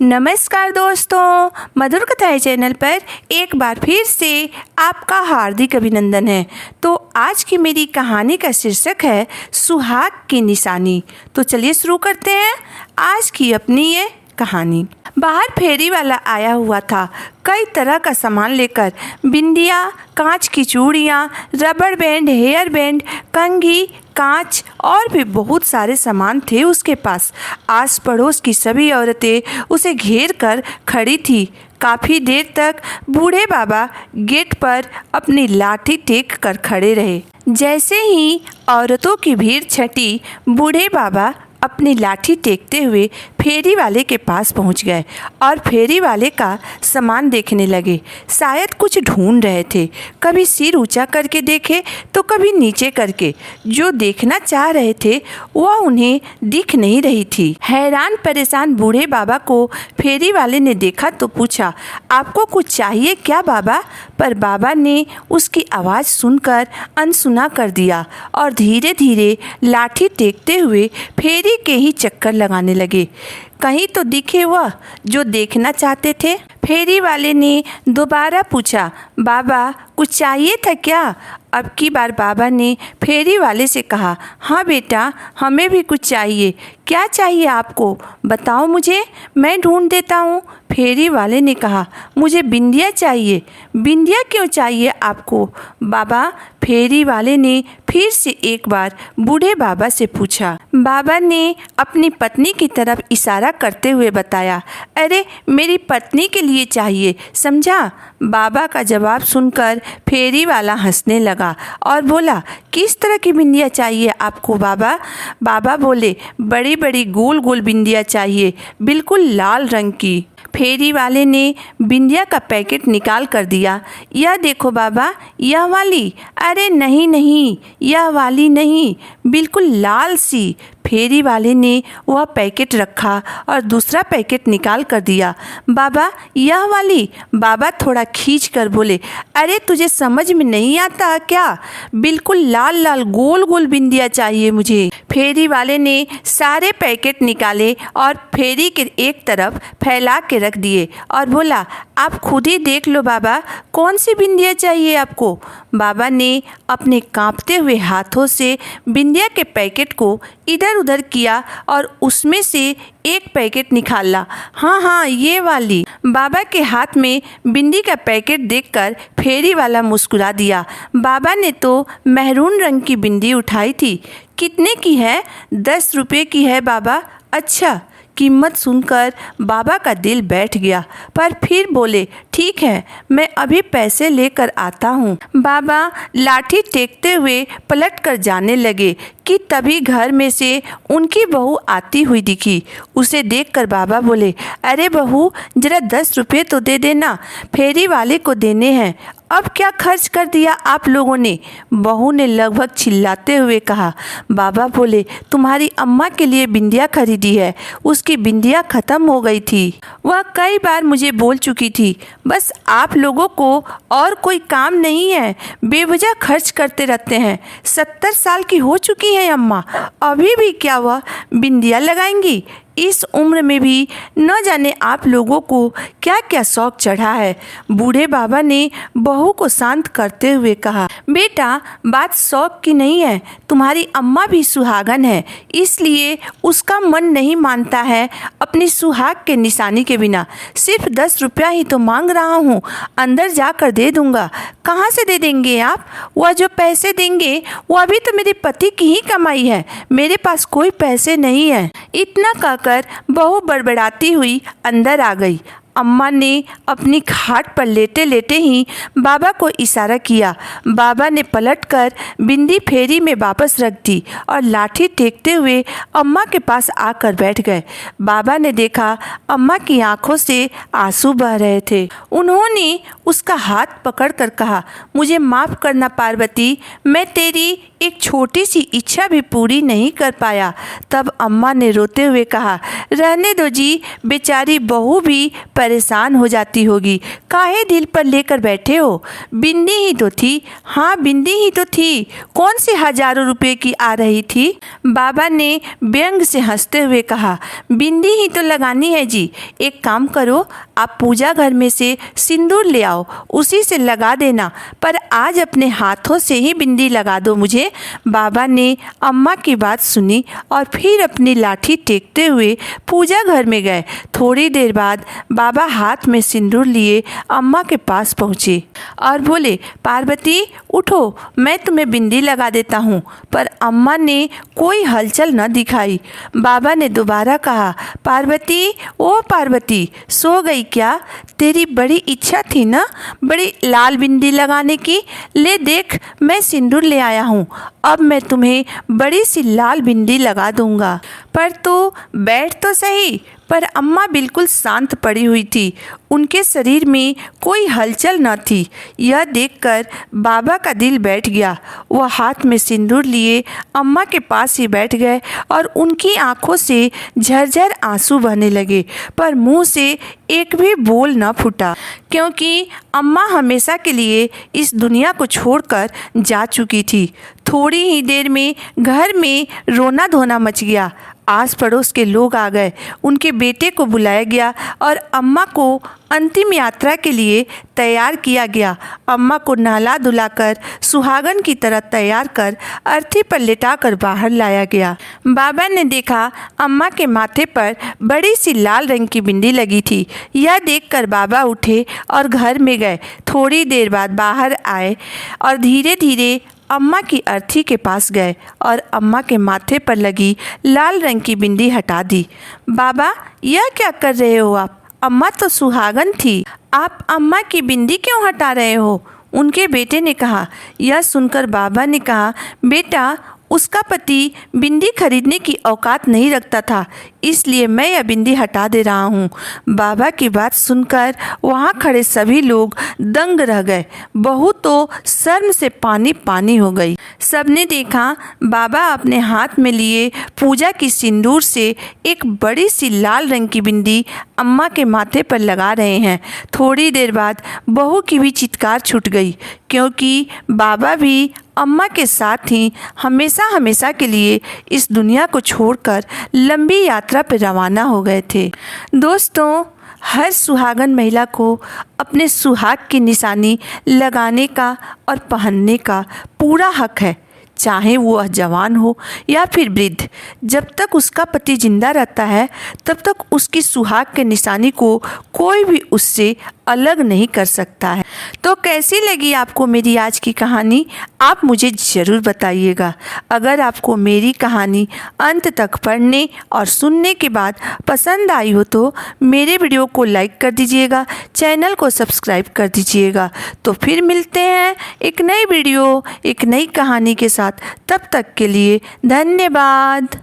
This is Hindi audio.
नमस्कार दोस्तों, मधुर कथाएं चैनल पर एक बार फिर से आपका हार्दिक अभिनंदन है। तो आज की मेरी कहानी का शीर्षक है सुहाग की निशानी। तो चलिए शुरू करते हैं आज की अपनी ये कहानी। बाहर फेरी वाला आया हुआ था, कई तरह का सामान लेकर। बिंदिया, कांच की चूड़ियाँ, रबड़ बैंड, हेयर बैंड, कंघी, कांच और भी बहुत सारे सामान थे उसके पास। आस पड़ोस की सभी औरतें उसे घेर कर खड़ी थी। काफ़ी देर तक बूढ़े बाबा गेट पर अपनी लाठी टेक कर खड़े रहे। जैसे ही औरतों की भीड़ छटी, बूढ़े बाबा अपनी लाठी टेकते हुए फेरी वाले के पास पहुंच गए और फेरी वाले का सामान देखने लगे। शायद कुछ ढूंढ रहे थे। कभी सिर ऊंचा करके देखे तो कभी नीचे करके। जो देखना चाह रहे थे वह उन्हें दिख नहीं रही थी। हैरान परेशान बूढ़े बाबा को फेरी वाले ने देखा तो पूछा, आपको कुछ चाहिए क्या बाबा? पर बाबा ने उसकी आवाज़ सुनकर अनसुना कर दिया और धीरे धीरे लाठी टेकते हुए फेरी के ही चक्कर लगाने लगे। कहीं तो दिखे वह जो देखना चाहते थे। फेरी वाले ने दोबारा पूछा, बाबा कुछ चाहिए था क्या? अब की बार बाबा ने फेरी वाले से कहा, हाँ बेटा, हमें भी कुछ चाहिए। क्या चाहिए आपको? बताओ मुझे, मैं ढूंढ देता हूँ। फेरी वाले ने कहा, मुझे बिंदिया चाहिए। बिंदिया क्यों चाहिए आपको बाबा? फेरी वाले ने फिर से एक बार बूढ़े बाबा से पूछा। बाबा ने अपनी पत्नी की तरफ इशारा करते हुए बताया, अरे मेरी पत्नी के लिए चाहिए, समझा? बाबा का जवाब सुनकर फेरी वाला हंसने लगा और बोला, किस तरह की बिंदिया चाहिए आपको बाबा? बाबा बोले, बड़ी बड़ी गोल गोल बिंदिया चाहिए, बिल्कुल लाल रंग की। फेरी वाले ने बिंदिया का पैकेट निकाल कर दिया। यह देखो बाबा, यह वाली। अरे नहीं नहीं, यह वाली नहीं, बिल्कुल लाल सी। फेरी वाले ने वह पैकेट रखा और दूसरा पैकेट निकाल कर दिया। बाबा यह वाली। बाबा थोड़ा खींच कर बोले, अरे तुझे समझ में नहीं आता क्या? बिल्कुल लाल लाल गोल गोल बिंदिया चाहिए मुझे। फेरी वाले ने सारे पैकेट निकाले और फेरी के एक तरफ फैला के रख दिए और बोला, आप खुद ही देख लो बाबा, कौन सी बिंदिया चाहिए आपको? बाबा ने अपने कांपते हुए हाथों से बिंदिया के पैकेट को इधर उधर किया और उसमें से एक पैकेट निकाला। हाँ हाँ, ये वाली। बाबा के हाथ में बिंदी का पैकेट देखकर फेरी वाला मुस्कुरा दिया। बाबा ने तो मैरून रंग की बिंदी उठाई थी। कितने की है? 10 रुपये की है बाबा। अच्छा। कीमत सुनकर बाबा का दिल बैठ गया, पर फिर बोले, ठीक है, मैं अभी पैसे लेकर आता हूँ। बाबा लाठी टेकते हुए पलट कर जाने लगे कि तभी घर में से उनकी बहू आती हुई दिखी। उसे देखकर बाबा बोले, अरे बहू, जरा 10 रुपये तो दे देना, फेरी वाले को देने हैं। अब क्या खर्च कर दिया आप लोगों ने? बहू ने लगभग चिल्लाते हुए कहा। बाबा बोले, तुम्हारी अम्मा के लिए बिंदिया खरीदी है, उसकी बिंदिया ख़त्म हो गई थी। वह कई बार मुझे बोल चुकी थी, बस आप लोगों को और कोई काम नहीं है, बेवजह खर्च करते रहते हैं। 70 साल की हो चुकी है अम्मा, अभी भी क्या वह बिंदिया लगाएंगी? इस उम्र में भी न जाने आप लोगों को क्या क्या शौक चढ़ा है। बूढ़े बाबा ने बहू को शांत करते हुए कहा, बेटा बात शौक की नहीं है, तुम्हारी अम्मा भी सुहागन है, इसलिए उसका मन नहीं मानता है अपनी सुहाग के निशानी के बिना। सिर्फ 10 रुपया ही तो मांग रहा हूँ, अंदर जाकर दे दूँगा। कहाँ से दे देंगे आप? वह जो पैसे देंगे वह भी तो मेरे पति की ही कमाई है, मेरे पास कोई पैसे नहीं है। इतना कहकर बहू बड़बड़ाती हुई अंदर आ गई। अम्मा ने अपनी खाट पर लेटे लेटे ही बाबा को इशारा किया। बाबा ने पलटकर बिंदी फेरी में वापस रख दी और लाठी टेकते हुए अम्मा के पास आकर बैठ गए। बाबा ने देखा अम्मा की आंखों से आंसू बह रहे थे। उन्होंने उसका हाथ पकड़कर कहा, मुझे माफ़ करना पार्वती, मैं तेरी एक छोटी सी इच्छा भी पूरी नहीं कर पाया। तब अम्मा ने रोते हुए कहा, रहने दो जी, बेचारी बहू भी परेशान हो जाती होगी, काहे दिल पर लेकर बैठे हो? बिंदी ही तो थी। हाँ, बिंदी ही तो थी। कौन सी हजारों रुपए की आ रही थी? बाबा ने व्यंग से हंसते हुए कहा, बिंदी ही तो लगानी है जी। एक काम करो, आप पूजा घर में से सिंदूर ले आओ, उसी से लगा देना, पर आज अपने हाथों से ही बिंदी लगा दो मुझे। बाबा ने अम्मा की बात सुनी और फिर अपनी लाठी टेकते हुए पूजा घर में गए। थोड़ी देर बाद बाबा हाथ में सिंदूर लिए अम्मा के पास पहुँचे और बोले, पार्वती उठो, मैं तुम्हें बिंदी लगा देता हूँ। पर अम्मा ने कोई हलचल न दिखाई। बाबा ने दोबारा कहा, पार्वती, ओ पार्वती, सो गई क्या? तेरी बड़ी इच्छा थी ना बड़ी लाल बिंदी लगाने की। ले देख, मैं सिंदूर ले आया हूँ। अब मैं तुम्हें बड़ी सी लाल बिंदी लगा दूंगा। पर तू बैठ तो सही। पर अम्मा बिल्कुल शांत पड़ी हुई थी, उनके शरीर में कोई हलचल न थी। यह देखकर बाबा का दिल बैठ गया। वह हाथ में सिंदूर लिए अम्मा के पास ही बैठ गए और उनकी आंखों से झरझर आंसू बहने लगे, पर मुंह से एक भी बोल न फूटा, क्योंकि अम्मा हमेशा के लिए इस दुनिया को छोड़कर जा चुकी थी। थोड़ी ही देर में घर में रोना धोना मच गया। आस पड़ोस के लोग आ गए, उनके बेटे को बुलाया गया और अम्मा को अंतिम यात्रा के लिए तैयार किया गया। अम्मा को नहला धुलाकर सुहागन की तरह तैयार कर अर्थी पर लेटाकर बाहर लाया गया। बाबा ने देखा अम्मा के माथे पर बड़ी सी लाल रंग की बिंदी लगी थी। यह देखकर बाबा उठे और घर में गए। थोड़ी देर बाद बाहर आए और धीरे धीरे अम्मा की अर्थी के पास गए और अम्मा के माथे पर लगी लाल रंग की बिंदी हटा दी। बाबा, यह क्या कर रहे हो आप? अम्मा तो सुहागन थी, आप अम्मा की बिंदी क्यों हटा रहे हो? उनके बेटे ने कहा। यह सुनकर बाबा ने कहा, बेटा, उसका पति बिंदी खरीदने की औकात नहीं रखता था, इसलिए मैं यह बिंदी हटा दे रहा हूँ। बाबा की बात सुनकर वहाँ खड़े सभी लोग दंग रह गए। बहू तो शर्म से पानी पानी हो गई। सबने देखा बाबा अपने हाथ में लिए पूजा की सिंदूर से एक बड़ी सी लाल रंग की बिंदी अम्मा के माथे पर लगा रहे हैं। थोड़ी देर बाद बहू की भी चित्कार छूट गई, क्योंकि बाबा भी अम्मा के साथ ही हमेशा हमेशा के लिए इस दुनिया को छोड़कर लंबी यात्रा पर रवाना हो गए थे। दोस्तों, हर सुहागन महिला को अपने सुहाग की निशानी लगाने का और पहनने का पूरा हक है, चाहे वह जवान हो या फिर वृद्ध। जब तक उसका पति जिंदा रहता है तब तक उसकी सुहाग के निशानी को कोई भी उससे अलग नहीं कर सकता है। तो कैसी लगी आपको मेरी आज की कहानी? आप मुझे ज़रूर बताइएगा। अगर आपको मेरी कहानी अंत तक पढ़ने और सुनने के बाद पसंद आई हो तो मेरे वीडियो को लाइक कर दीजिएगा, चैनल को सब्सक्राइब कर दीजिएगा। तो फिर मिलते हैं एक नई वीडियो, एक नई कहानी के साथ। तब तक के लिए धन्यवाद।